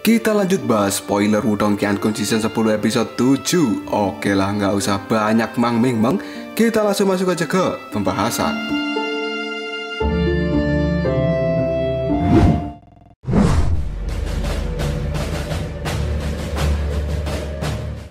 Kita lanjut bahas spoiler Wudong Qiankun season 10 episode 7. Oke lah, nggak usah banyak mang-ming-mang, kita langsung masuk aja ke pembahasan.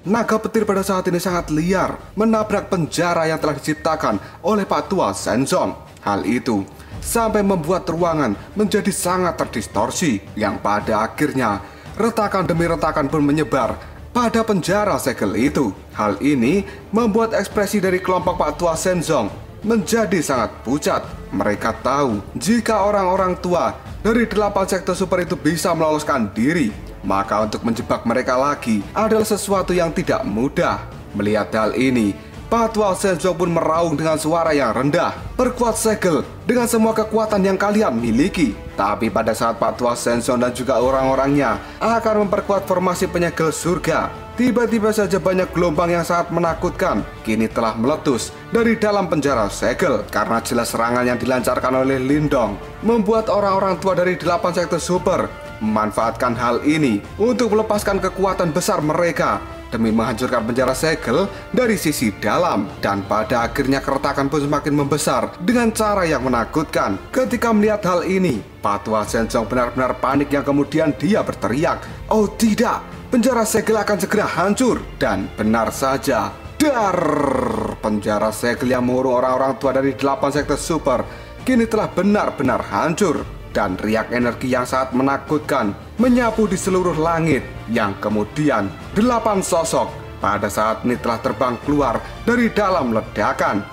Naga petir pada saat ini sangat liar, menabrak penjara yang telah diciptakan oleh Pak Tua Shenzong. Hal itu sampai membuat ruangan menjadi sangat terdistorsi, yang pada akhirnya retakan demi retakan pun menyebar pada penjara segel itu. Hal ini membuat ekspresi dari kelompok Pak Tua Shenzong menjadi sangat pucat. Mereka tahu jika orang-orang tua dari 8 sekte super itu bisa meloloskan diri, maka untuk menjebak mereka lagi adalah sesuatu yang tidak mudah. Melihat hal ini, Pak Tua Shenzong pun meraung dengan suara yang rendah, "Perkuat segel dengan semua kekuatan yang kalian miliki." Tapi pada saat Pak Tua Shenzong dan juga orang-orangnya akan memperkuat formasi penyegel surga, tiba-tiba saja banyak gelombang yang sangat menakutkan kini telah meletus dari dalam penjara segel. Karena jelas serangan yang dilancarkan oleh Lindong membuat orang-orang tua dari 8 sekte super memanfaatkan hal ini untuk melepaskan kekuatan besar mereka demi menghancurkan penjara segel dari sisi dalam. Dan pada akhirnya keretakan pun semakin membesar dengan cara yang menakutkan. Ketika melihat hal ini, Pak Tua Shenzong benar-benar panik yang kemudian dia berteriak, "Oh tidak, penjara segel akan segera hancur." Dan benar saja, dar, penjara segel yang mengurung orang-orang tua dari 8 sekte super kini telah benar-benar hancur. Dan riak energi yang sangat menakutkan menyapu di seluruh langit, yang kemudian 8 sosok pada saat ini telah terbang keluar dari dalam ledakan.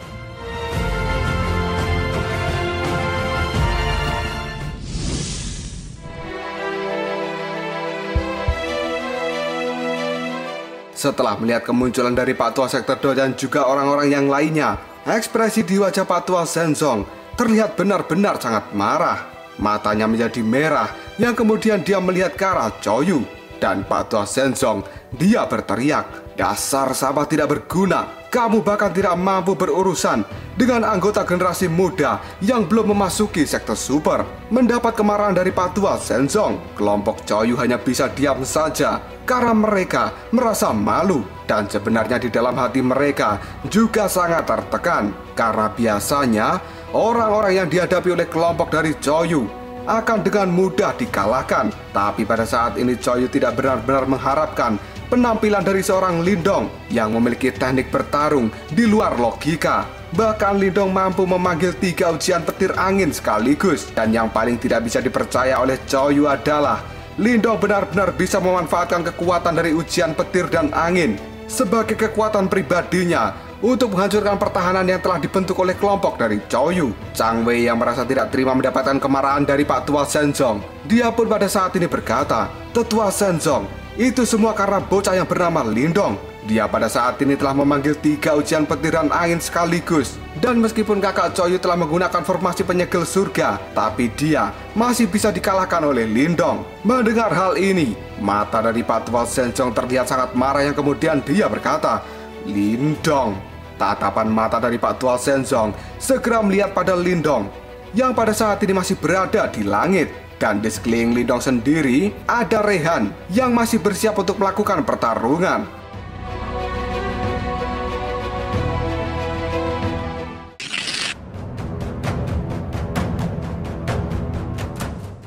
Setelah melihat kemunculan dari Pak Tua Sektor Do dan juga orang-orang yang lainnya, ekspresi di wajah Pak Tua Shenzong terlihat benar-benar sangat marah. Matanya menjadi merah, yang kemudian dia melihat ke arah Choyu. Dan Pak Tua Shenzong, dia berteriak, "Dasar sahabat tidak berguna, kamu bahkan tidak mampu berurusan dengan anggota generasi muda yang belum memasuki sekte super." Mendapat kemarahan dari Pak Tua Shenzong, kelompok Choyu hanya bisa diam saja karena mereka merasa malu. Dan sebenarnya di dalam hati mereka juga sangat tertekan, karena biasanya orang-orang yang dihadapi oleh kelompok dari Choyu akan dengan mudah dikalahkan. Tapi pada saat ini Choyu tidak benar-benar mengharapkan penampilan dari seorang Lindong yang memiliki teknik bertarung di luar logika. Bahkan Lindong mampu memanggil 3 ujian petir angin sekaligus. Dan yang paling tidak bisa dipercaya oleh Choyu adalah Lindong benar-benar bisa memanfaatkan kekuatan dari ujian petir dan angin sebagai kekuatan pribadinya untuk menghancurkan pertahanan yang telah dibentuk oleh kelompok dari Choyu. Chang Wei yang merasa tidak terima mendapatkan kemarahan dari Pak Tua Shenzong, dia pun pada saat ini berkata, "Tetua Shenzong, itu semua karena bocah yang bernama Lindong. Dia pada saat ini telah memanggil 3 ujian petir dan angin sekaligus. Dan meskipun kakak Choyu telah menggunakan formasi penyegel surga, tapi dia masih bisa dikalahkan oleh Lindong." Mendengar hal ini, mata dari Pak Tua Shenzong terlihat sangat marah, yang kemudian dia berkata, "Lindong." Tatapan mata dari Pak Tua Shenzong segera melihat pada Lindong yang pada saat ini masih berada di langit. Dan di sekeliling Lindong sendiri ada Rehan yang masih bersiap untuk melakukan pertarungan.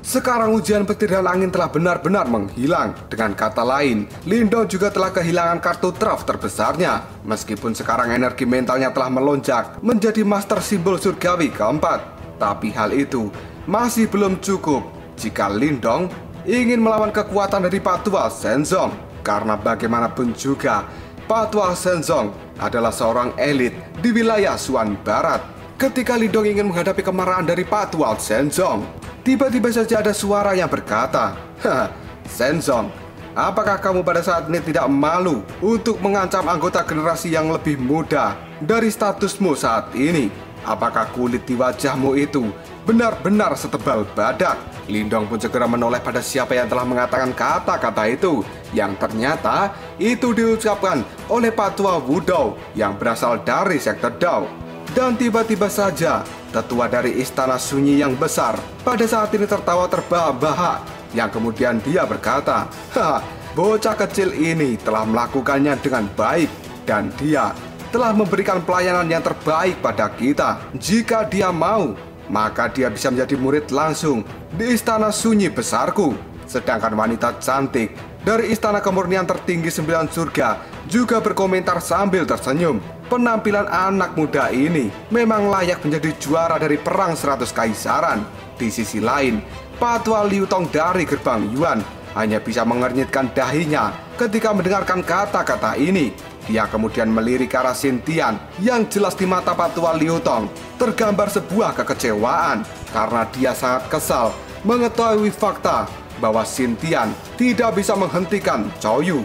Sekarang ujian petir dan angin telah benar-benar menghilang. Dengan kata lain, Lindong juga telah kehilangan kartu truf terbesarnya. Meskipun sekarang energi mentalnya telah melonjak menjadi master simbol surgawi keempat. Tapi hal itu masih belum cukup jika Lindong ingin melawan kekuatan dari Pak Tua Shenzong. Karena bagaimanapun juga, Pak Tua Shenzong adalah seorang elit di wilayah Suan Barat. Ketika Lindong ingin menghadapi kemarahan dari Pak Tua Shenzong, tiba-tiba saja ada suara yang berkata, "Haha, Shenzong, apakah kamu pada saat ini tidak malu untuk mengancam anggota generasi yang lebih muda dari statusmu saat ini? Apakah kulit di wajahmu itu benar-benar setebal badak?" Lindong pun segera menoleh pada siapa yang telah mengatakan kata-kata itu, yang ternyata itu diucapkan oleh Pak Tua Wudong yang berasal dari sekte Dao. Dan tiba-tiba saja tetua dari istana sunyi yang besar pada saat ini tertawa terbahak-bahak Yang kemudian dia berkata, "Haha, bocah kecil ini telah melakukannya dengan baik dan dia telah memberikan pelayanan yang terbaik pada kita. Jika dia mau, maka dia bisa menjadi murid langsung di istana sunyi besarku." Sedangkan wanita cantik dari istana kemurnian tertinggi 9 surga juga berkomentar sambil tersenyum, "Penampilan anak muda ini memang layak menjadi juara dari perang 100 kaisaran." Di sisi lain, Patua Liu Tong dari gerbang Yuan hanya bisa mengernyitkan dahinya ketika mendengarkan kata-kata ini. Dia kemudian melirik ke arah Xintian yang jelas di mata Patua Liu Tong tergambar sebuah kekecewaan karena dia sangat kesal mengetahui fakta bahwa Xintian tidak bisa menghentikan Zhou Yu.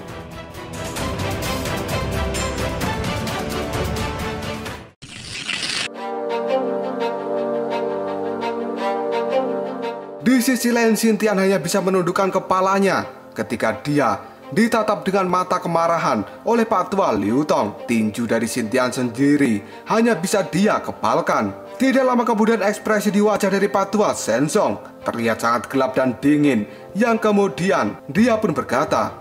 Di sisi lain, Xintian hanya bisa menundukkan kepalanya ketika dia ditatap dengan mata kemarahan oleh Patua Liu Tong. Tinju dari Xintian sendiri hanya bisa dia kepalkan. Tidak lama kemudian ekspresi di wajah dari Patua Zhenzong terlihat sangat gelap dan dingin. Yang kemudian dia pun berkata,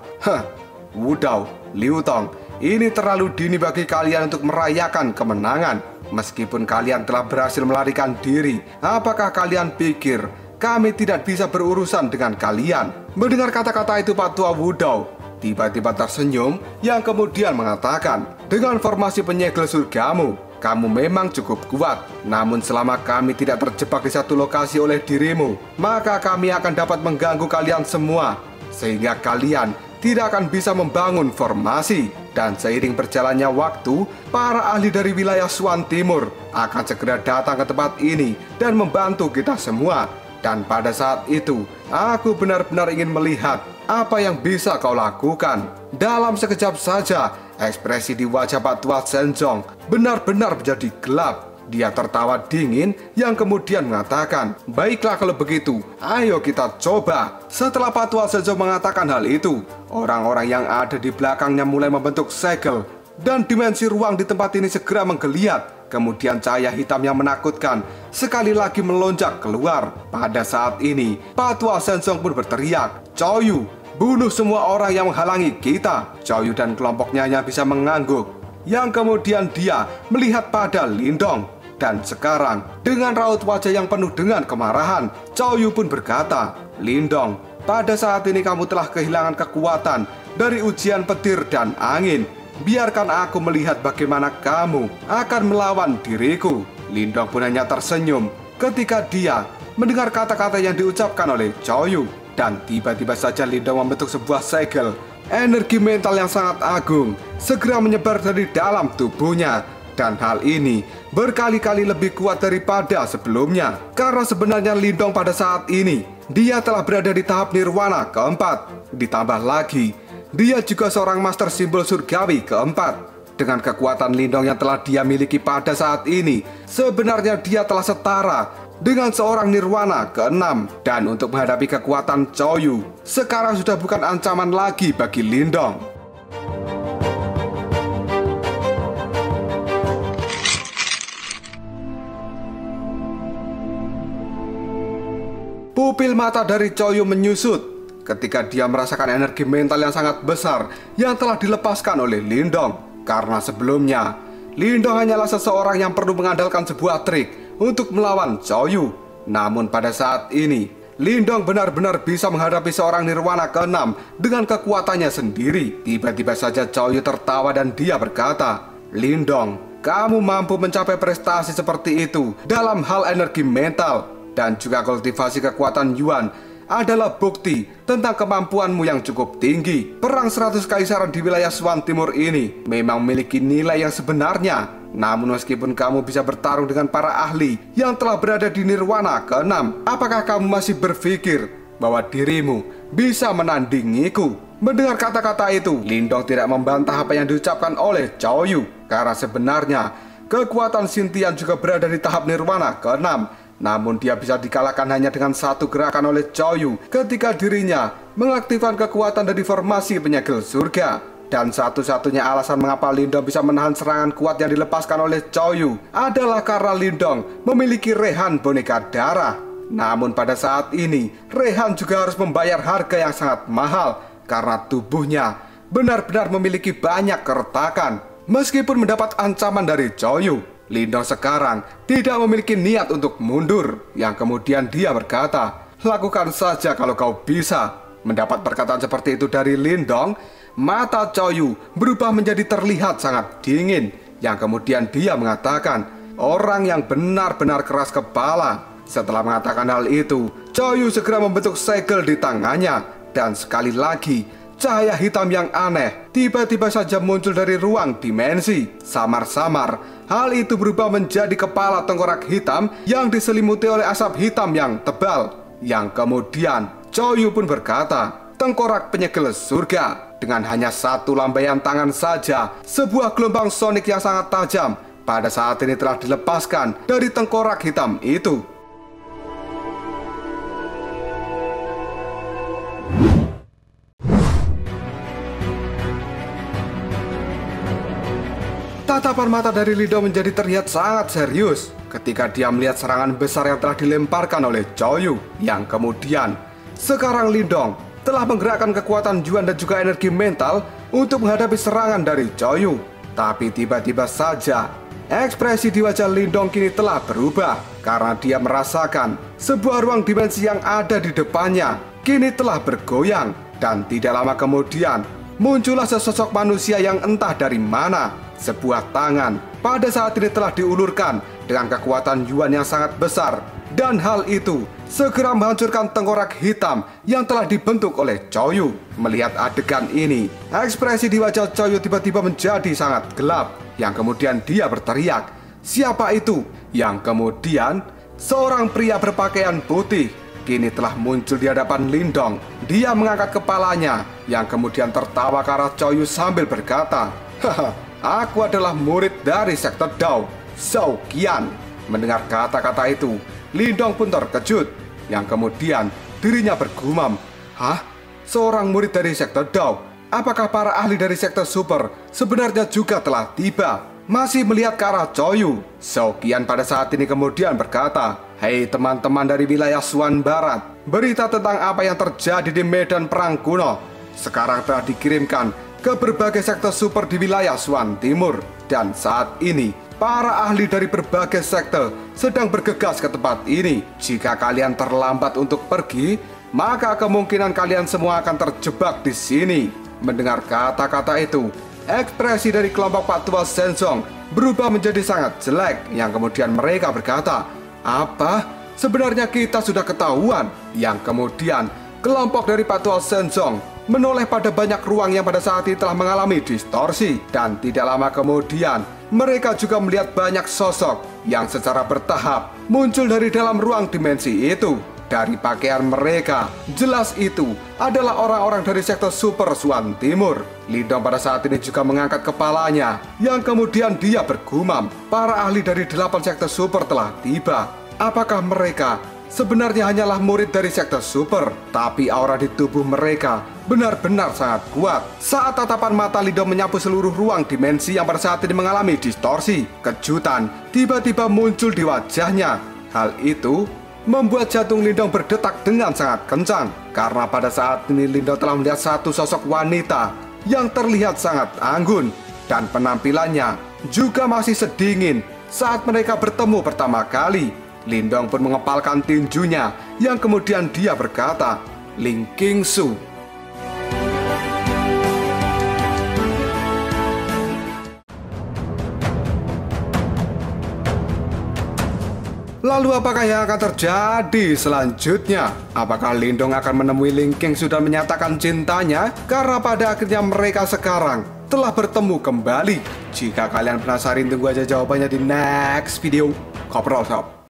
Wudao, Liu Tong, ini terlalu dini bagi kalian untuk merayakan kemenangan. Meskipun kalian telah berhasil melarikan diri, apakah kalian pikir kami tidak bisa berurusan dengan kalian?" Mendengar kata-kata itu, Patua Wudao tiba-tiba tersenyum yang kemudian mengatakan, "Dengan formasi penyegel surgamu, kamu memang cukup kuat. Namun selama kami tidak terjebak di satu lokasi oleh dirimu, maka kami akan dapat mengganggu kalian semua, sehingga kalian tidak akan bisa membangun formasi. Dan seiring berjalannya waktu, para ahli dari wilayah Swan Timur akan segera datang ke tempat ini dan membantu kita semua. Dan pada saat itu, aku benar-benar ingin melihat apa yang bisa kau lakukan." Dalam sekejap saja, ekspresi di wajah Patua Zhenzong benar-benar menjadi gelap. Dia tertawa dingin yang kemudian mengatakan, "Baiklah kalau begitu, ayo kita coba." Setelah Patua Zhenzong mengatakan hal itu, orang-orang yang ada di belakangnya mulai membentuk segel dan dimensi ruang di tempat ini segera menggeliat. Kemudian cahaya hitam yang menakutkan sekali lagi melonjak keluar. Pada saat ini, Patua Zhenzong pun berteriak, "Zhou Yu, bunuh semua orang yang menghalangi kita." Zhou Yu dan kelompoknya hanya bisa mengangguk. Yang kemudian dia melihat pada Lindong. Dan sekarang, dengan raut wajah yang penuh dengan kemarahan, Zhou Yu pun berkata, "Lindong, pada saat ini kamu telah kehilangan kekuatan dari ujian petir dan angin. Biarkan aku melihat bagaimana kamu akan melawan diriku." Lindong pun hanya tersenyum ketika dia mendengar kata-kata yang diucapkan oleh Zhou Yu. Dan tiba-tiba saja Lindong membentuk sebuah segel. Energi mental yang sangat agung segera menyebar dari dalam tubuhnya. Dan hal ini berkali-kali lebih kuat daripada sebelumnya. Karena sebenarnya Lindong pada saat ini, dia telah berada di tahap nirwana keempat. Ditambah lagi, dia juga seorang master simbol surgawi keempat. Dengan kekuatan Lindong yang telah dia miliki pada saat ini, sebenarnya dia telah setara dengan seorang nirwana keenam. Dan untuk menghadapi kekuatan Zhou Yu, sekarang sudah bukan ancaman lagi bagi Lindong. Pupil mata dari Zhou Yu menyusut ketika dia merasakan energi mental yang sangat besar yang telah dilepaskan oleh Lindong. Karena sebelumnya, Lindong hanyalah seseorang yang perlu mengandalkan sebuah trik untuk melawan Zhou Yu. Namun pada saat ini, Lindong benar-benar bisa menghadapi seorang nirwana keenam dengan kekuatannya sendiri. Tiba-tiba saja Zhou Yu tertawa dan dia berkata, "Lindong, kamu mampu mencapai prestasi seperti itu dalam hal energi mental dan juga kultivasi kekuatan Yuan adalah bukti tentang kemampuanmu yang cukup tinggi. Perang 100 kaisaran di wilayah Swan Timur ini memang memiliki nilai yang sebenarnya. Namun meskipun kamu bisa bertarung dengan para ahli yang telah berada di nirwana ke-6, apakah kamu masih berpikir bahwa dirimu bisa menandingiku?" Mendengar kata-kata itu, Lindong tidak membantah apa yang diucapkan oleh Zhou Yu. Karena sebenarnya kekuatan Xintian juga berada di tahap nirwana ke-6. Namun dia bisa dikalahkan hanya dengan satu gerakan oleh Zhou Yu ketika dirinya mengaktifkan kekuatan dari formasi penyegel surga. Dan satu-satunya alasan mengapa Lindong bisa menahan serangan kuat yang dilepaskan oleh Zhou Yu adalah karena Lindong memiliki Rehan boneka darah. Namun pada saat ini, Rehan juga harus membayar harga yang sangat mahal karena tubuhnya benar-benar memiliki banyak keretakan. Meskipun mendapat ancaman dari Choyu, Lindong sekarang tidak memiliki niat untuk mundur, yang kemudian dia berkata, "Lakukan saja kalau kau bisa." Mendapat perkataan seperti itu dari Lindong, mata Choyu berubah menjadi terlihat sangat dingin, yang kemudian dia mengatakan, "Orang yang benar-benar keras kepala." Setelah mengatakan hal itu, Choyu segera membentuk segel di tangannya, dan sekali lagi cahaya hitam yang aneh tiba-tiba saja muncul dari ruang dimensi. Samar-samar, hal itu berubah menjadi kepala tengkorak hitam yang diselimuti oleh asap hitam yang tebal. Yang kemudian Choyu pun berkata, "Tengkorak penyegel surga." Dengan hanya satu lambaian tangan saja, sebuah gelombang sonik yang sangat tajam pada saat ini telah dilepaskan dari tengkorak hitam itu. Tatapan mata dari Lindong menjadi terlihat sangat serius ketika dia melihat serangan besar yang telah dilemparkan oleh Choyu. Yang kemudian, sekarang Lindong telah menggerakkan kekuatan Yuan dan juga energi mental untuk menghadapi serangan dari Choyu. Tapi tiba-tiba saja, ekspresi di wajah Lindong kini telah berubah karena dia merasakan sebuah ruang dimensi yang ada di depannya kini telah bergoyang. Dan tidak lama kemudian, muncullah sesosok manusia yang entah dari mana. Sebuah tangan pada saat ini telah diulurkan dengan kekuatan Yuan yang sangat besar. Dan hal itu segera menghancurkan tengkorak hitam yang telah dibentuk oleh Choyu. Melihat adegan ini, ekspresi di wajah Choyu tiba-tiba menjadi sangat gelap. Yang kemudian dia berteriak, "Siapa itu?" Yang kemudian, seorang pria berpakaian putih kini telah muncul di hadapan Lindong. Dia mengangkat kepalanya, yang kemudian tertawa ke arah Choyu sambil berkata, "Haha, aku adalah murid dari sekte Dao, Zhao Qian." Mendengar kata-kata itu, Lindong pun terkejut, yang kemudian dirinya bergumam, "Hah? Seorang murid dari sekte Dao? Apakah para ahli dari sekte super sebenarnya juga telah tiba?" Masih melihat ke arah Choyu, Zhao Qian pada saat ini kemudian berkata, "Hei teman-teman dari wilayah Suan Barat, berita tentang apa yang terjadi di medan perang kuno sekarang telah dikirimkan ke berbagai sekte super di wilayah Suan Timur. Dan saat ini, para ahli dari berbagai sekte sedang bergegas ke tempat ini. Jika kalian terlambat untuk pergi, maka kemungkinan kalian semua akan terjebak di sini." Mendengar kata-kata itu, ekspresi dari kelompok Pak Tua Shenzong berubah menjadi sangat jelek, yang kemudian mereka berkata, "Apa? Sebenarnya kita sudah ketahuan." Yang kemudian, kelompok dari Pak Tua Shenzong menoleh pada banyak ruang yang pada saat itu telah mengalami distorsi. Dan tidak lama kemudian, mereka juga melihat banyak sosok yang secara bertahap muncul dari dalam ruang dimensi itu. Dari pakaian mereka, jelas itu adalah orang-orang dari sekte Super Suan Timur. Lindong pada saat ini juga mengangkat kepalanya, yang kemudian dia bergumam, "Para ahli dari 8 sekte super telah tiba. Apakah mereka sebenarnya hanyalah murid dari sekte super?" Tapi aura di tubuh mereka benar-benar sangat kuat. Saat tatapan mata Lindong menyapu seluruh ruang dimensi yang pada saat ini mengalami distorsi, kejutan tiba-tiba muncul di wajahnya. Hal itu membuat jantung Lindong berdetak dengan sangat kencang, karena pada saat ini Lindong telah melihat satu sosok wanita yang terlihat sangat anggun, dan penampilannya juga masih sedingin saat mereka bertemu pertama kali. Lindong pun mengepalkan tinjunya, yang kemudian dia berkata, "Ling Qingsu." Lalu apakah yang akan terjadi selanjutnya? Apakah Lindong akan menemui Ling Qingsu dan menyatakan cintanya? Karena pada akhirnya mereka sekarang telah bertemu kembali. Jika kalian penasaran, tunggu aja jawabannya di next video. Koprol Shop.